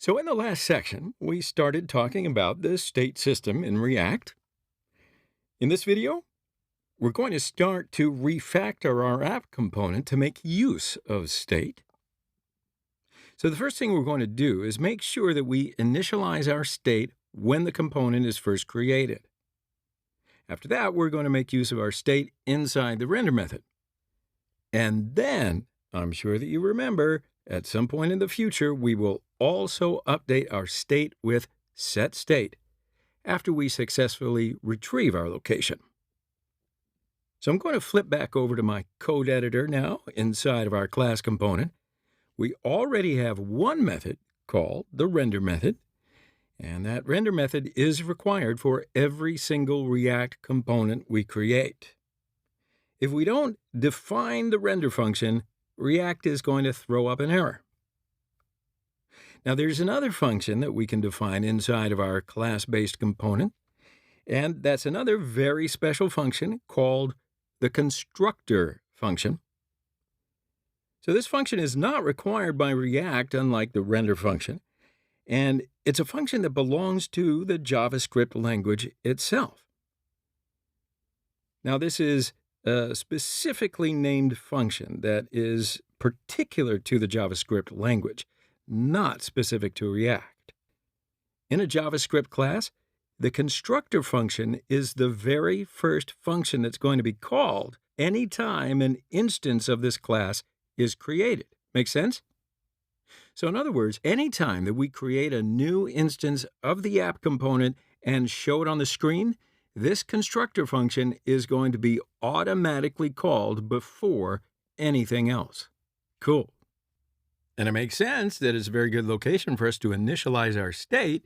So in the last section, we started talking about the state system in React. In this video, we're going to start to refactor our app component to make use of state. So the first thing we're going to do is make sure that we initialize our state when the component is first created. After that, we're going to make use of our state inside the render method. And then, I'm sure that you remember, at some point in the future, we will also update our state with setState after we successfully retrieve our location. So I'm going to flip back over to my code editor now inside of our class component. We already have one method called the render method, and that render method is required for every single React component we create. If we don't define the render function, React is going to throw up an error. Now, there's another function that we can define inside of our class-based component, and that's another very special function called the Constructor function. So this function is not required by React, unlike the render function, and it's a function that belongs to the JavaScript language itself. Now, this is a specifically named function that is particular to the JavaScript language, not specific to React. In a JavaScript class, the constructor function is the very first function that's going to be called anytime an instance of this class is created. Make sense? So in other words, anytime that we create a new instance of the app component and show it on the screen, this constructor function is going to be automatically called before anything else. Cool. And it makes sense that it's a very good location for us to initialize our state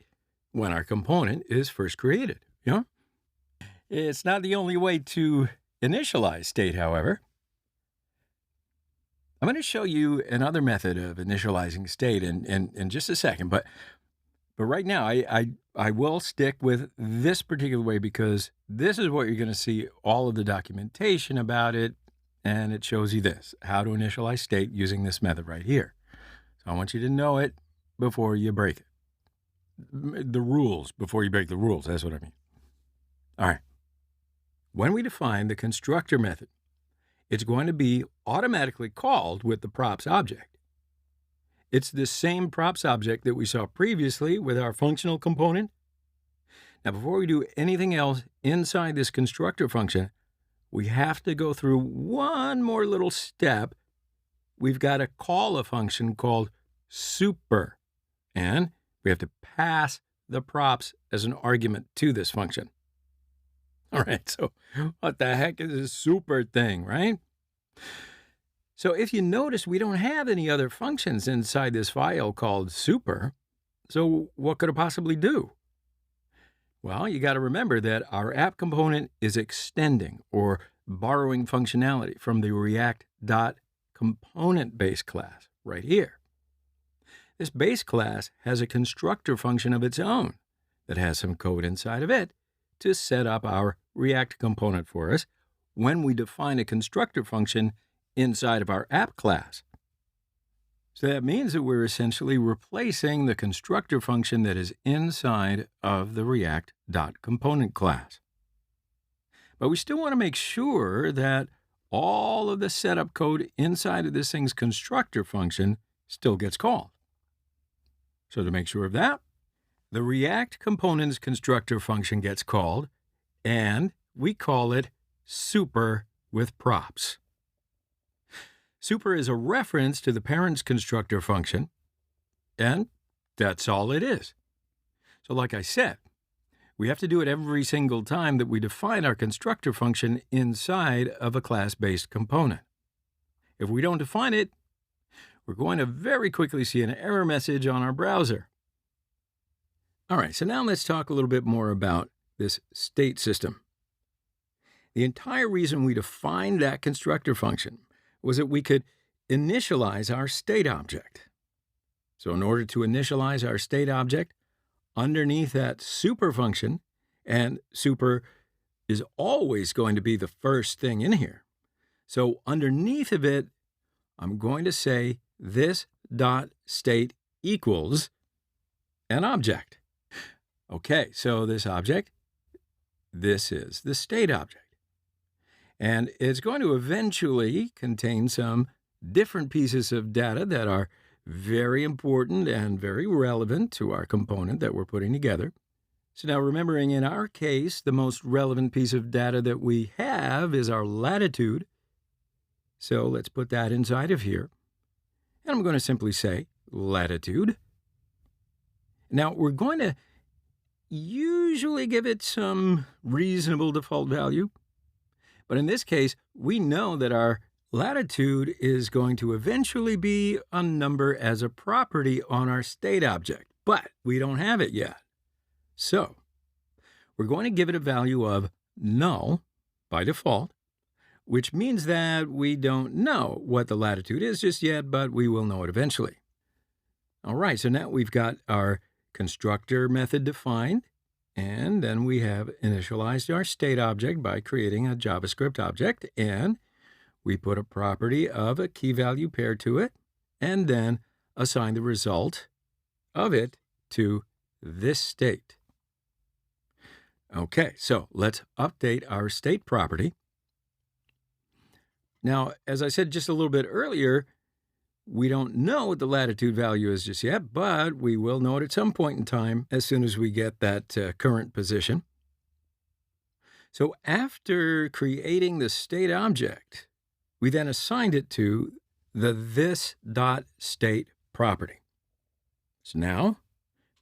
when our component is first created. It's not the only way to initialize state, however. I'm going to show you another method of initializing state in just a second, but right now I will stick with this particular way because this is what you're going to see all of the documentation about it, and it shows you this, how to initialize state using this method right here. So I want you to know it before you break it. The rules before you break the rules, that's what I mean. All right. When we define the constructor method, it's going to be automatically called with the props object. It's the same props object that we saw previously with our functional component. Now, before we do anything else inside this constructor function, we have to go through one more little step. We've got to call a function called super, and we have to pass the props as an argument to this function. All right, so what the heck is this super thing, right? So if you notice, we don't have any other functions inside this file called super, so what could it possibly do? Well, you got to remember that our app component is extending or borrowing functionality from the React.component base class right here. This base class has a constructor function of its own that has some code inside of it to set up our React component for us when we define a constructor function inside of our app class. So that means that we're essentially replacing the constructor function that is inside of the React.component class. But we still want to make sure that all of the setup code inside of this thing's constructor function still gets called. So to make sure of that, the React component's constructor function gets called, and we call it super with props. Super is a reference to the parent's constructor function, and that's all it is. So like I said, we have to do it every single time that we define our constructor function inside of a class-based component. If we don't define it, we're going to very quickly see an error message on our browser. All right, so now let's talk a little bit more about this state system. The entire reason we defined that constructor function was that we could initialize our state object. So in order to initialize our state object, underneath that super function, and super is always going to be the first thing in here. So underneath of it, I'm going to say this dot state equals an object. Okay, so this object, this is the state object. And it's going to eventually contain some different pieces of data that are very important and very relevant to our component that we're putting together. So now remembering in our case, the most relevant piece of data that we have is our latitude. So let's put that inside of here. And I'm going to simply say latitude. Now we're going to usually give it some reasonable default value. But in this case, we know that our latitude is going to eventually be a number as a property on our state object, but we don't have it yet. So we're going to give it a value of null by default, which means that we don't know what the latitude is just yet, but we will know it eventually. All right, so now we've got our constructor method defined. And then we have initialized our state object by creating a JavaScript object, and we put a property of a key value pair to it, and then assign the result of it to this state. Okay, so let's update our state property. Now, as I said just a little bit earlier, we don't know what the latitude value is just yet, but we will know it at some point in time as soon as we get that current position. So after creating the state object, we then assigned it to the this.state property. So now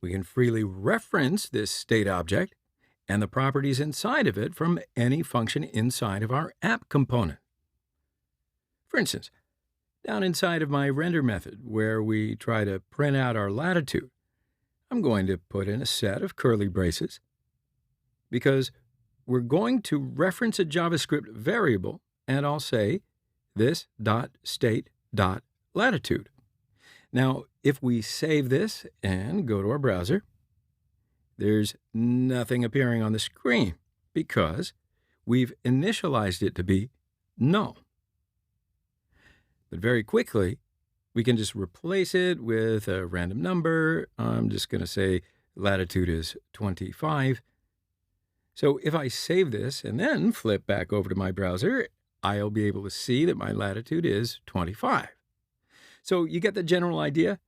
we can freely reference this state object and the properties inside of it from any function inside of our app component. For instance, down inside of my render method, where we try to print out our latitude, I'm going to put in a set of curly braces because we're going to reference a JavaScript variable, and I'll say this.state.latitude. Now, if we save this and go to our browser, there's nothing appearing on the screen because we've initialized it to be null. But very quickly, we can just replace it with a random number. I'm just going to say latitude is 25. So if I save this and then flip back over to my browser, I'll be able to see that my latitude is 25. So you get the general idea?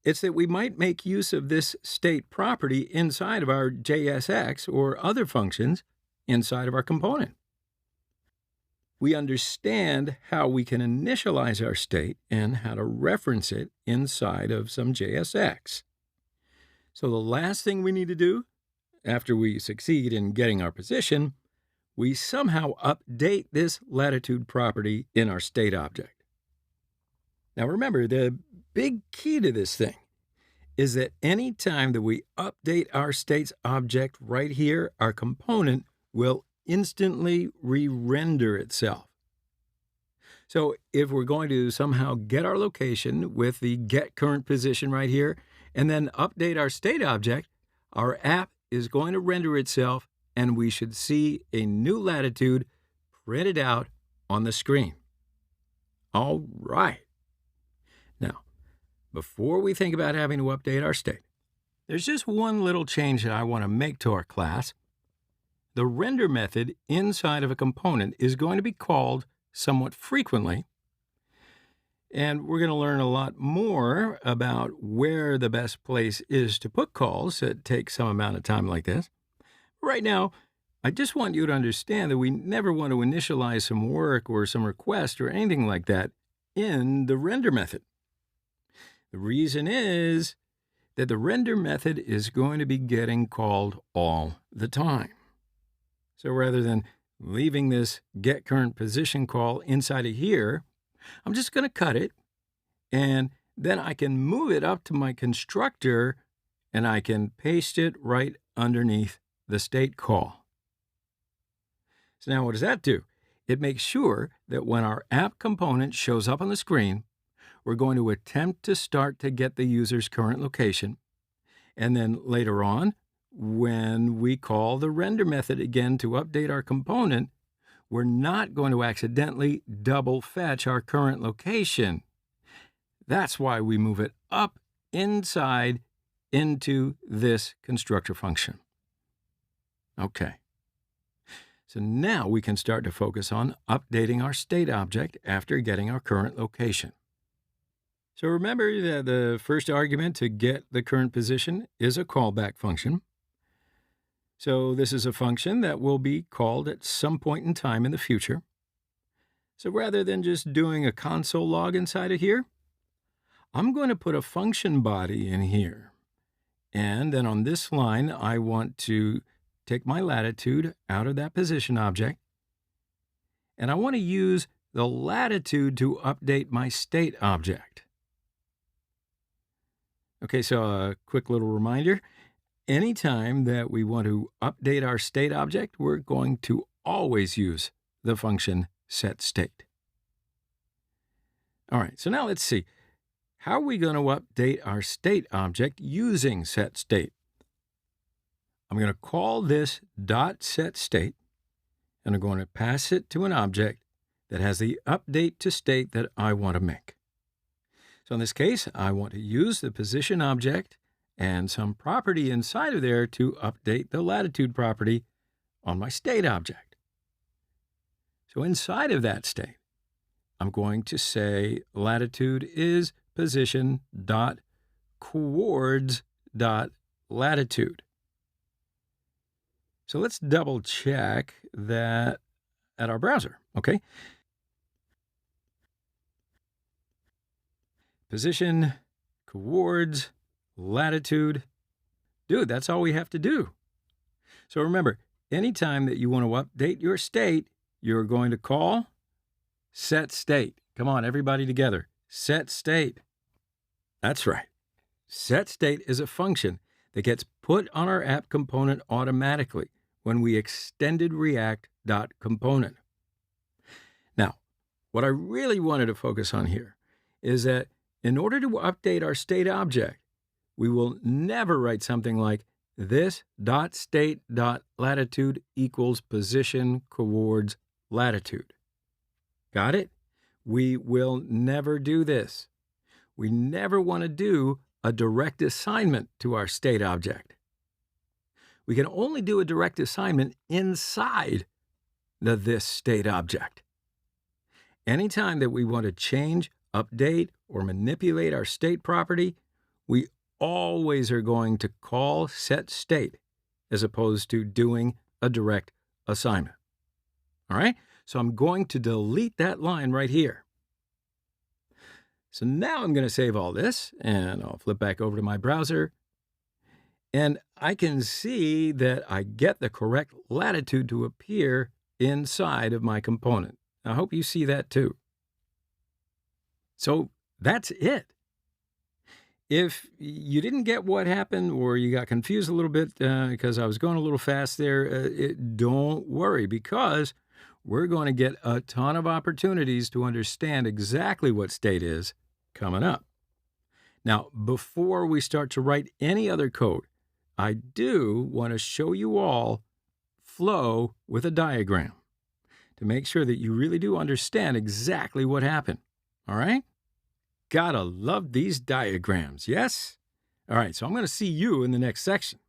It's that we might make use of this state property inside of our JSX or other functions inside of our component. We understand how we can initialize our state and how to reference it inside of some JSX. So the last thing we need to do, after we succeed in getting our position, we somehow update this latitude property in our state object. Now remember, the big key to this thing is that any time that we update our states object right here, our component will instantly re-render itself. So if we're going to somehow get our location with the get current position right here and then update our state object, our app is going to render itself and we should see a new latitude printed out on the screen. All right. Now, before we think about having to update our state, there's just one little change that I want to make to our class. The render method inside of a component is going to be called somewhat frequently, and we're going to learn a lot more about where the best place is to put calls that take some amount of time like this. Right now, I just want you to understand that we never want to initialize some work or some request or anything like that in the render method. The reason is that the render method is going to be getting called all the time. So rather than leaving this get current position call inside of here, I'm just going to cut it, and then I can move it up to my constructor, and I can paste it right underneath the state call. So now what does that do? It makes sure that when our app component shows up on the screen, we're going to attempt to start to get the user's current location, and then later on, when we call the render method again to update our component, we're not going to accidentally double fetch our current location. That's why we move it up inside into this constructor function. Okay. So now we can start to focus on updating our state object after getting our current location. So remember that the first argument to get the current position is a callback function. So this is a function that will be called at some point in time in the future. So rather than just doing a console log inside of here, I'm going to put a function body in here. And then on this line, I want to take my latitude out of that position object. And I want to use the latitude to update my state object. Okay, so a quick little reminder. Anytime that we want to update our state object, we're going to always use the function setState. All right, so now let's see. How are we going to update our state object using setState? I'm going to call this .setState, and I'm going to pass it to an object that has the update to state that I want to make. So in this case, I want to use the position object and some property inside of there to update the latitude property on my state object. So inside of that state, I'm going to say latitude is position dot coords dot latitude. So let's double check that at our browser, okay? Position, coords, latitude. Dude, that's all we have to do. So remember, anytime that you want to update your state, you're going to call setState. Come on, everybody together. setState. That's right. setState is a function that gets put on our app component automatically when we extended React.component. Now, what I really wanted to focus on here is that in order to update our state object, we will never write something like this.state.latitude equals position coords latitude. Got it? We will never do this. We never want to do a direct assignment to our state object. We can only do a direct assignment inside the this state object. Anytime that we want to change, update, or manipulate our state property, we always are going to call setState as opposed to doing a direct assignment. All right? So I'm going to delete that line right here. So now I'm going to save all this, and I'll flip back over to my browser. And I can see that I get the correct latitude to appear inside of my component. I hope you see that too. So that's it. If you didn't get what happened or you got confused a little bit because I was going a little fast there, don't worry, because we're going to get a ton of opportunities to understand exactly what state is coming up. Now, before we start to write any other code, I do want to show you all flow with a diagram to make sure that you really do understand exactly what happened. All right? Gotta love these diagrams, yes? All right, so I'm going to see you in the next section.